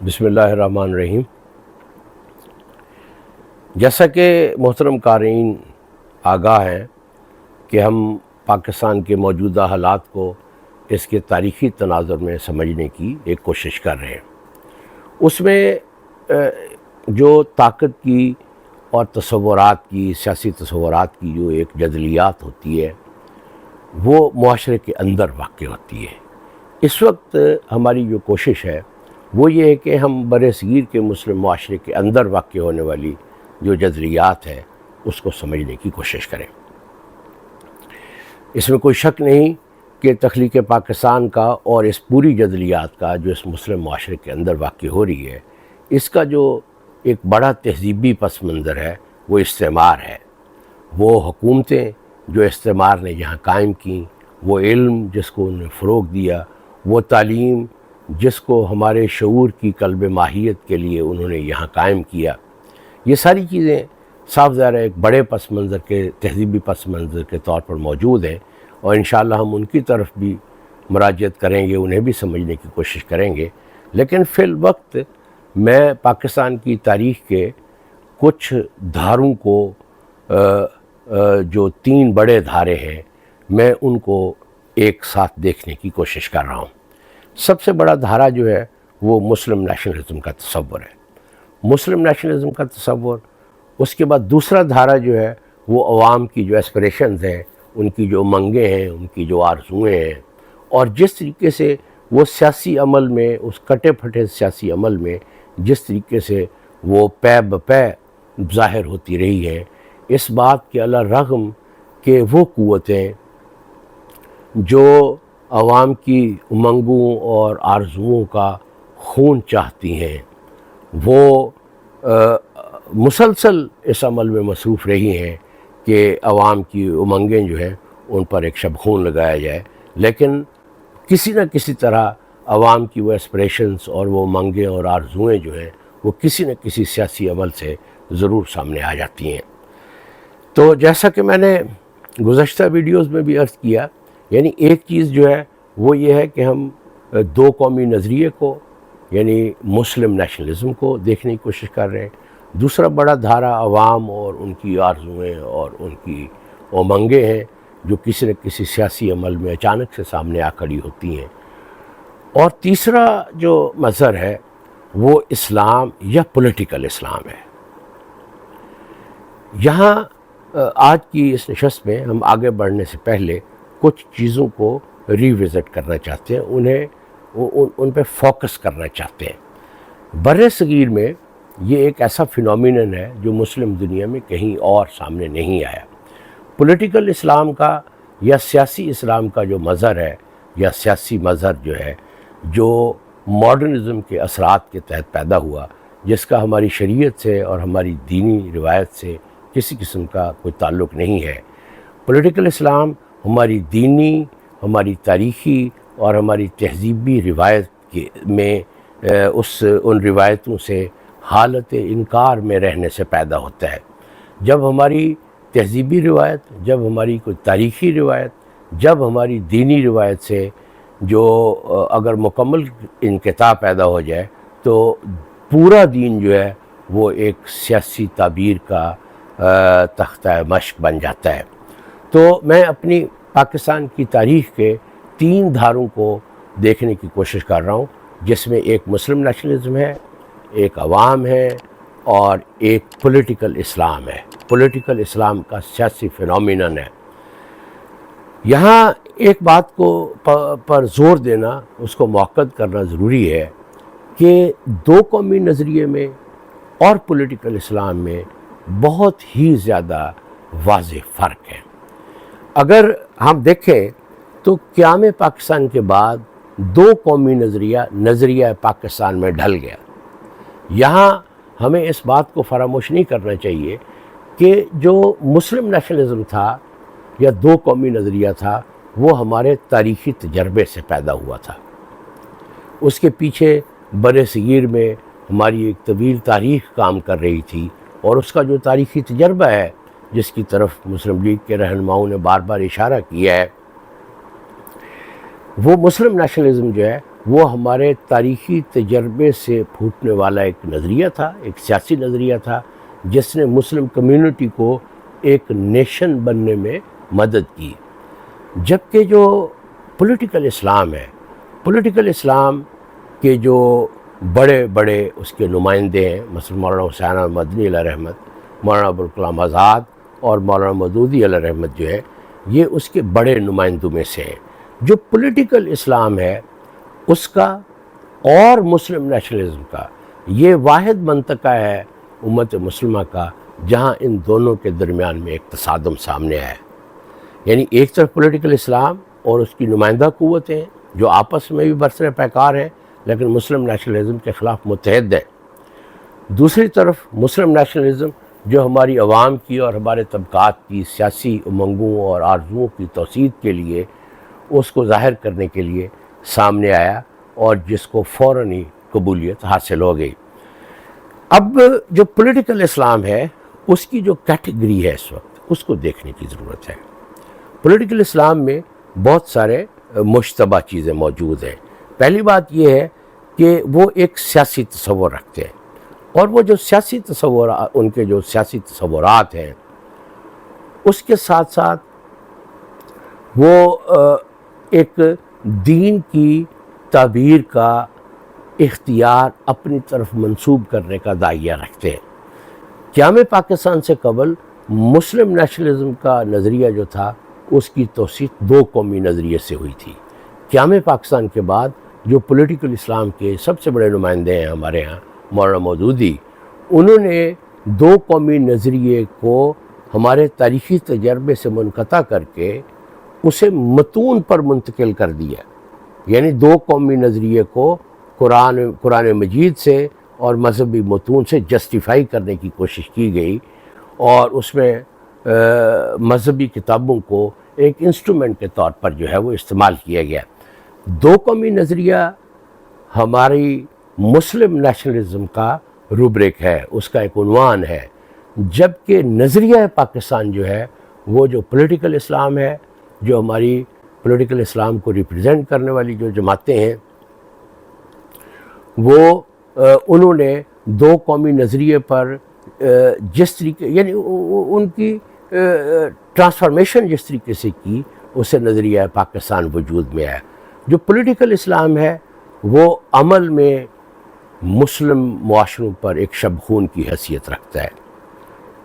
بسم اللہ الرحمن الرحیم۔ جیسا کہ محترم قارئین آگاہ ہیں کہ ہم پاکستان کے موجودہ حالات کو اس کے تاریخی تناظر میں سمجھنے کی ایک کوشش کر رہے ہیں۔ اس میں جو طاقت کی اور تصورات کی، سیاسی تصورات کی جو ایک جدلیات ہوتی ہے وہ معاشرے کے اندر واقع ہوتی ہے۔ اس وقت ہماری جو کوشش ہے وہ یہ ہے کہ ہم بر صغیر کے مسلم معاشرے کے اندر واقع ہونے والی جو جدلیات ہے اس کو سمجھنے کی کوشش کریں۔ اس میں کوئی شک نہیں کہ تخلیق پاکستان کا اور اس پوری جدلیات کا جو اس مسلم معاشرے کے اندر واقع ہو رہی ہے، اس کا جو ایک بڑا تہذیبی پس منظر ہے وہ استعمار ہے۔ وہ حکومتیں جو استعمار نے یہاں قائم کیں، وہ علم جس کو انہوں نے فروغ دیا، وہ تعلیم جس کو ہمارے شعور کی قلب ماہیت کے لیے انہوں نے یہاں قائم کیا، یہ ساری چیزیں صاف ظاہر ایک بڑے پس منظر کے، تہذیبی پس منظر کے طور پر موجود ہیں، اور انشاءاللہ ہم ان کی طرف بھی مراجعت کریں گے، انہیں بھی سمجھنے کی کوشش کریں گے۔ لیکن فی الوقت میں پاکستان کی تاریخ کے کچھ دھاروں کو جو تین بڑے دھارے ہیں، میں ان کو ایک ساتھ دیکھنے کی کوشش کر رہا ہوں۔ سب سے بڑا دھارا جو ہے وہ مسلم نیشنلزم کا تصور ہے، مسلم نیشنلزم کا تصور۔ اس کے بعد دوسرا دھارا جو ہے وہ عوام کی جو ایسپریشنز ہیں، ان کی جو امنگیں ہیں، ان کی جو آرزوئیں ہیں، اور جس طریقے سے وہ سیاسی عمل میں، اس کٹے پھٹے سیاسی عمل میں جس طریقے سے وہ پے بپے ظاہر ہوتی رہی ہے، اس بات کے علی الرغم کہ وہ قوتیں جو عوام کی امنگوں اور آرزوؤں کا خون چاہتی ہیں، وہ مسلسل اس عمل میں مصروف رہی ہیں کہ عوام کی امنگیں جو ہیں ان پر ایک شب خون لگایا جائے، لیکن کسی نہ کسی طرح عوام کی وہ ایسپریشنز اور وہ امنگیں اور آرزوئیں جو ہیں وہ کسی نہ کسی سیاسی عمل سے ضرور سامنے آ جاتی ہیں۔ تو جیسا کہ میں نے گزشتہ ویڈیوز میں بھی عرض کیا، یعنی ایک چیز جو ہے وہ یہ ہے کہ ہم دو قومی نظریے کو، یعنی مسلم نیشنلزم کو دیکھنے کی کوشش کر رہے ہیں۔ دوسرا بڑا دھارا عوام اور ان کی آرزوئیں اور ان کی امنگیں ہیں جو کسی نہ کسی سیاسی عمل میں اچانک سے سامنے آ کھڑی ہوتی ہیں۔ اور تیسرا جو مظہر ہے وہ اسلام یا پولیٹیکل اسلام ہے۔ یہاں آج کی اس نشست میں ہم آگے بڑھنے سے پہلے کچھ چیزوں کو ریوزٹ کرنا چاہتے ہیں، ان پہ فوکس کرنا چاہتے ہیں۔ بر صغیر میں یہ ایک ایسا فینومینن ہے جو مسلم دنیا میں کہیں اور سامنے نہیں آیا۔ پولیٹیکل اسلام کا یا سیاسی اسلام کا جو مظہر ہے یا سیاسی مظہر جو ہے، جو ماڈرنزم کے اثرات کے تحت پیدا ہوا، جس کا ہماری شریعت سے اور ہماری دینی روایت سے کسی قسم کا کوئی تعلق نہیں ہے۔ پولیٹیکل اسلام ہماری دینی، ہماری تاریخی اور ہماری تہذیبی روایت میں ان روایتوں سے حالت انکار میں رہنے سے پیدا ہوتا ہے۔ جب ہماری تہذیبی روایت، جب ہماری کوئی تاریخی روایت، جب ہماری دینی روایت سے جو اگر مکمل انقطاع پیدا ہو جائے تو پورا دین جو ہے وہ ایک سیاسی تعبیر کا تختہ مشق بن جاتا ہے۔ تو میں اپنی پاکستان کی تاریخ کے تین دھاروں کو دیکھنے کی کوشش کر رہا ہوں، جس میں ایک مسلم نیشنلزم ہے، ایک عوام ہے، اور ایک پولیٹیکل اسلام ہے۔ پولیٹیکل اسلام کا سیاسی فینومینن ہے۔ یہاں ایک بات کو پر زور دینا، اس کو موقع کرنا ضروری ہے کہ دو قومی نظریے میں اور پولیٹیکل اسلام میں بہت ہی زیادہ واضح فرق ہے۔ اگر ہم دیکھیں تو قیام پاکستان کے بعد دو قومی نظریہ پاکستان میں ڈھل گیا۔ یہاں ہمیں اس بات کو فراموش نہیں کرنا چاہیے کہ جو مسلم نیشنلزم تھا یا دو قومی نظریہ تھا، وہ ہمارے تاریخی تجربے سے پیدا ہوا تھا۔ اس کے پیچھے بر صغیر میں ہماری ایک طویل تاریخ کام کر رہی تھی، اور اس کا جو تاریخی تجربہ ہے جس کی طرف مسلم لیگ کے رہنماؤں نے بار بار اشارہ کیا ہے، وہ مسلم نیشنلزم جو ہے وہ ہمارے تاریخی تجربے سے پھوٹنے والا ایک نظریہ تھا، ایک سیاسی نظریہ تھا، جس نے مسلم کمیونٹی کو ایک نیشن بننے میں مدد کی۔ جبکہ جو پولیٹیکل اسلام ہے، پولیٹیکل اسلام کے جو بڑے بڑے اس کے نمائندے ہیں، مثلا مولانا حسین احمد مدنی علیہ رحمت، مولانا ابوالکلام آزاد اور مولانا مودودی علیہ رحمت جو ہے، یہ اس کے بڑے نمائندوں میں سے ہیں۔ جو پولیٹیکل اسلام ہے اس کا اور مسلم نیشنلزم کا یہ واحد منطقہ ہے امت مسلمہ کا جہاں ان دونوں کے درمیان میں ایک تصادم سامنے آیا ہے۔ یعنی ایک طرف پولیٹیکل اسلام اور اس کی نمائندہ قوتیں ہیں جو آپس میں بھی برسر پیکار ہیں لیکن مسلم نیشنلزم کے خلاف متحد ہیں، دوسری طرف مسلم نیشنلزم جو ہماری عوام کی اور ہمارے طبقات کی سیاسی امنگوں اور آرزوؤں کی توسیع کے لیے اس کو ظاہر کرنے کے لیے سامنے آیا اور جس کو فوراً ہی قبولیت حاصل ہو گئی۔ اب جو پولیٹیکل اسلام ہے اس کی جو کیٹیگری ہے اس وقت اس کو دیکھنے کی ضرورت ہے۔ پولیٹیکل اسلام میں بہت سارے مشتبہ چیزیں موجود ہیں۔ پہلی بات یہ ہے کہ وہ ایک سیاسی تصور رکھتے ہیں، اور وہ جو سیاسی تصورات، ان کے جو سیاسی تصورات ہیں اس کے ساتھ ساتھ وہ ایک دین کی تعبیر کا اختیار اپنی طرف منسوب کرنے کا داعیہ رکھتے ہیں۔ قیام پاکستان سے قبل مسلم نیشنلزم کا نظریہ جو تھا اس کی توسیع دو قومی نظریے سے ہوئی تھی۔ قیام پاکستان کے بعد جو پولیٹیکل اسلام کے سب سے بڑے نمائندے ہیں ہمارے ہاں مولانا مودودی، انہوں نے دو قومی نظریے کو ہمارے تاریخی تجربے سے منقطع کر کے اسے متون پر منتقل کر دیا۔ یعنی دو قومی نظریے کو قرآن مجید سے اور مذہبی متون سے جسٹیفائی کرنے کی کوشش کی گئی، اور اس میں مذہبی کتابوں کو ایک انسٹرومنٹ کے طور پر جو ہے وہ استعمال کیا گیا۔ دو قومی نظریہ ہماری مسلم نیشنلزم کا روبرک ہے، اس کا ایک عنوان ہے، جبکہ نظریہ پاکستان جو ہے وہ جو پولیٹیکل اسلام ہے، جو ہماری پولیٹیکل اسلام کو ریپرزینٹ کرنے والی جو جماعتیں ہیں، وہ انہوں نے دو قومی نظریے پر جس طریقے، یعنی ان کی ٹرانسفارمیشن جس طریقے سے کی، اس سے نظریہ پاکستان وجود میں آیا۔ جو پولیٹیکل اسلام ہے وہ عمل میں مسلم معاشروں پر ایک شب خون کی حیثیت رکھتا ہے،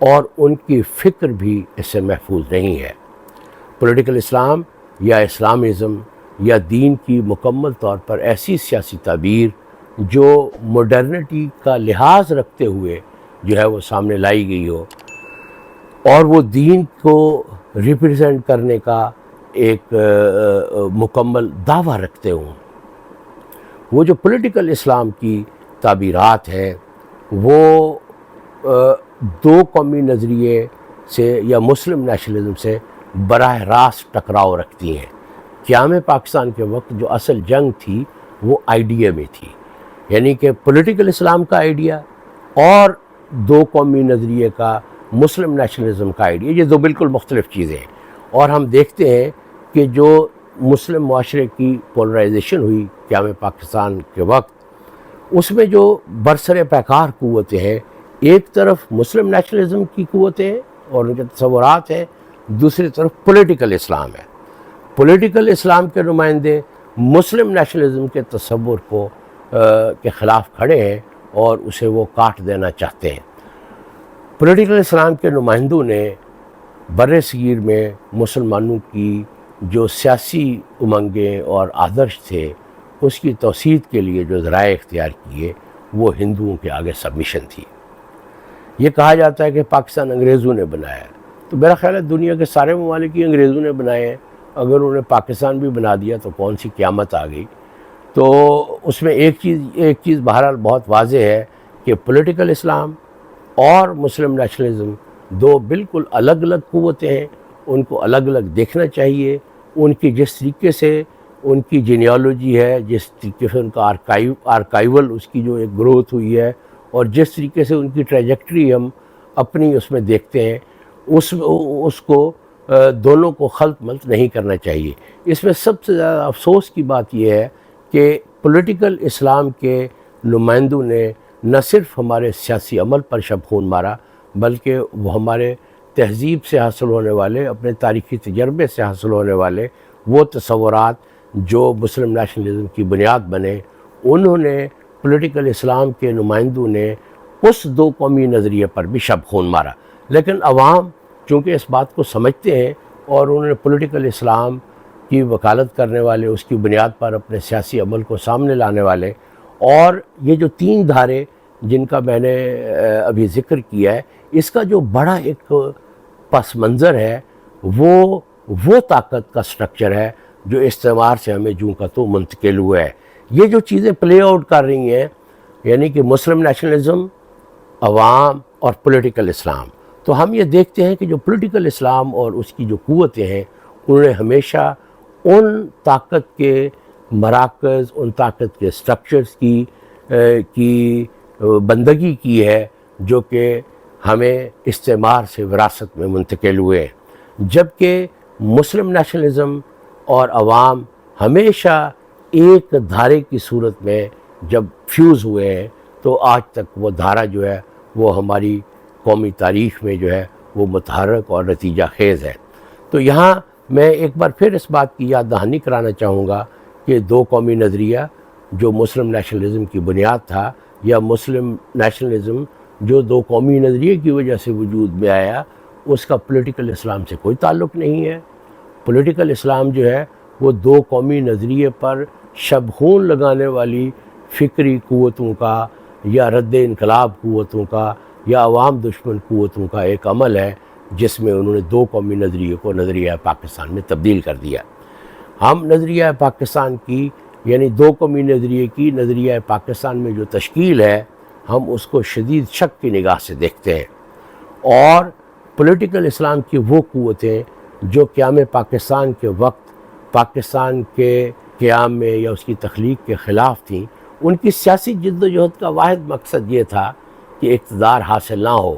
اور ان کی فکر بھی اس سے محفوظ نہیں ہے۔ پولیٹیکل اسلام یا اسلامزم یا دین کی مکمل طور پر ایسی سیاسی تعبیر جو ماڈرنٹی کا لحاظ رکھتے ہوئے جو ہے وہ سامنے لائی گئی ہو، اور وہ دین کو ریپرزینٹ کرنے کا ایک مکمل دعویٰ رکھتے ہوں، وہ جو پولیٹیکل اسلام کی تعبیرات ہیں وہ دو قومی نظریے سے یا مسلم نیشنلزم سے براہ راست ٹکراؤ رکھتی ہیں۔ قیام پاکستان کے وقت جو اصل جنگ تھی وہ آئیڈیا میں تھی، یعنی کہ پولیٹیکل اسلام کا آئیڈیا اور دو قومی نظریے کا مسلم نیشنلزم کا آئیڈیا، یہ دو بالکل مختلف چیزیں ہیں۔ اور ہم دیکھتے ہیں کہ جو مسلم معاشرے کی پولرائزیشن ہوئی قیام پاکستان کے وقت، اس میں جو برسر پیکار قوتیں ہیں، ایک طرف مسلم نیشنلزم کی قوتیں ہیں اور ان کے تصورات ہیں، دوسری طرف پولیٹیکل اسلام ہے۔ پولیٹیکل اسلام کے نمائندے مسلم نیشنلزم کے تصور کو کے خلاف کھڑے ہیں اور اسے وہ کاٹ دینا چاہتے ہیں۔ پولیٹیکل اسلام کے نمائندوں نے بر صغیر میں مسلمانوں کی جو سیاسی امنگیں اور آدرش تھے اس کی توسیع کے لیے جو ذرائع اختیار کیے وہ ہندوؤں کے آگے سبمیشن تھی۔ یہ کہا جاتا ہے کہ پاکستان انگریزوں نے بنایا ہے، تو میرا خیال ہے دنیا کے سارے ممالک ہی انگریزوں نے بنائے ہیں۔ اگر انہوں نے پاکستان بھی بنا دیا تو کون سی قیامت آ گئی۔ تو اس میں ایک چیز بہرحال بہت واضح ہے کہ پولیٹیکل اسلام اور مسلم نیشنلزم دو بالکل الگ الگ قوتیں ہیں، ان کو الگ الگ دیکھنا چاہیے۔ ان کی جس طریقے سے ان کی جینیالوجی ہے، جس طریقے سے ان کا آرکائیول اس کی جو ایک گروتھ ہوئی ہے، اور جس طریقے سے ان کی ٹریجیکٹری ہم اپنی اس میں دیکھتے ہیں، اس کو دونوں کو خلط ملط نہیں کرنا چاہیے۔ اس میں سب سے زیادہ افسوس کی بات یہ ہے کہ پولیٹیکل اسلام کے نمائندوں نے نہ صرف ہمارے سیاسی عمل پر شب خون مارا، بلکہ وہ ہمارے تہذیب سے حاصل ہونے والے، اپنے تاریخی تجربے سے حاصل ہونے والے وہ تصورات جو مسلم نیشنلزم کی بنیاد بنے، انہوں نے پولیٹیکل اسلام کے نمائندوں نے اس دو قومی نظریے پر بھی شب خون مارا۔ لیکن عوام چونکہ اس بات کو سمجھتے ہیں اور انہوں نے پولیٹیکل اسلام کی وکالت کرنے والے، اس کی بنیاد پر اپنے سیاسی عمل کو سامنے لانے والے، اور یہ جو تین دھارے جن کا میں نے ابھی ذکر کیا ہے، اس کا جو بڑا ایک پس منظر ہے وہ طاقت کا سٹرکچر ہے جو استعمار سے ہمیں جوں کا تو منتقل ہوا ہے۔ یہ جو چیزیں پلے آؤٹ کر رہی ہیں، یعنی کہ مسلم نیشنلزم، عوام اور پولیٹیکل اسلام، تو ہم یہ دیکھتے ہیں کہ جو پولیٹیکل اسلام اور اس کی جو قوتیں ہیں، انہوں نے ہمیشہ ان طاقت کے مراکز، ان طاقت کے سٹرکچرز کی بندگی کی ہے جو کہ ہمیں استعمار سے وراثت میں منتقل ہوئے ہیں، جبکہ مسلم نیشنلزم اور عوام ہمیشہ ایک دھارے کی صورت میں جب فیوز ہوئے ہیں تو آج تک وہ دھارا جو ہے وہ ہماری قومی تاریخ میں جو ہے وہ متحرک اور نتیجہ خیز ہے۔ تو یہاں میں ایک بار پھر اس بات کی یاد دہانی کرانا چاہوں گا کہ دو قومی نظریہ جو مسلم نیشنلزم کی بنیاد تھا، یا مسلم نیشنلزم جو دو قومی نظریے کی وجہ سے وجود میں آیا، اس کا پولیٹیکل اسلام سے کوئی تعلق نہیں ہے۔ پولیٹیکل اسلام جو ہے وہ دو قومی نظریے پر شب خون لگانے والی فکری قوتوں کا یا رد انقلاب قوتوں کا یا عوام دشمن قوتوں کا ایک عمل ہے، جس میں انہوں نے دو قومی نظریے کو نظریہ پاکستان میں تبدیل کر دیا۔ ہم نظریہ پاکستان کی، یعنی دو قومی نظریے کی نظریہ پاکستان میں جو تشکیل ہے، ہم اس کو شدید شک کی نگاہ سے دیکھتے ہیں، اور پولیٹیکل اسلام کی وہ قوتیں جو قیام پاکستان کے وقت پاکستان کے قیام میں یا اس کی تخلیق کے خلاف تھیں، ان کی سیاسی جد و جہد کا واحد مقصد یہ تھا کہ اقتدار حاصل نہ ہو۔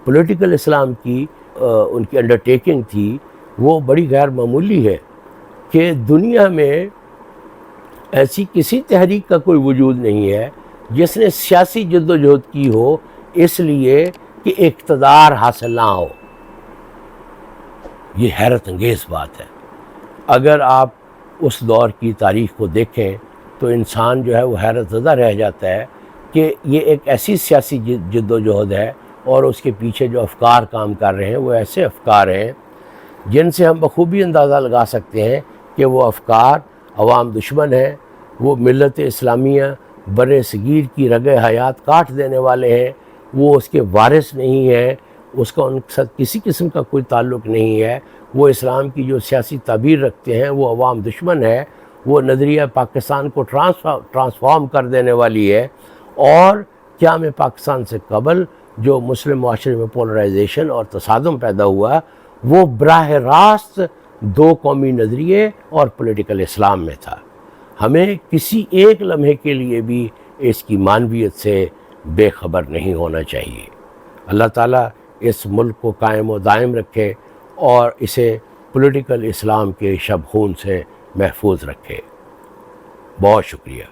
پولیٹیکل اسلام کی ان کی انڈرٹیکنگ تھی وہ بڑی غیر معمولی ہے کہ دنیا میں ایسی کسی تحریک کا کوئی وجود نہیں ہے جس نے سیاسی جد و جہد کی ہو اس لیے کہ اقتدار حاصل نہ ہو۔ یہ حیرت انگیز بات ہے۔ اگر آپ اس دور کی تاریخ کو دیکھیں تو انسان جو ہے وہ حیرت زدہ رہ جاتا ہے کہ یہ ایک ایسی سیاسی جد و جہد ہے، اور اس کے پیچھے جو افکار کام کر رہے ہیں وہ ایسے افکار ہیں جن سے ہم بخوبی اندازہ لگا سکتے ہیں کہ وہ افکار عوام دشمن ہیں، وہ ملت اسلامیہ بر صغیر کی رگ حیات کاٹ دینے والے ہیں، وہ اس کے وارث نہیں ہیں، اس کا ان کے ساتھ کسی قسم کا کوئی تعلق نہیں ہے، وہ اسلام کی جو سیاسی تعبیر رکھتے ہیں وہ عوام دشمن ہے، وہ نظریہ پاکستان کو ٹرانسفارم کر دینے والی ہے، اور قیام پاکستان سے قبل جو مسلم معاشرے میں پولرائزیشن اور تصادم پیدا ہوا وہ براہ راست دو قومی نظریے اور پولیٹیکل اسلام میں تھا۔ ہمیں کسی ایک لمحے کے لیے بھی اس کی معنویت سے بے خبر نہیں ہونا چاہیے۔ اللہ تعالیٰ اس ملک کو قائم و دائم رکھے اور اسے پولیٹیکل اسلام کے شب خون سے محفوظ رکھے۔ بہت شکریہ۔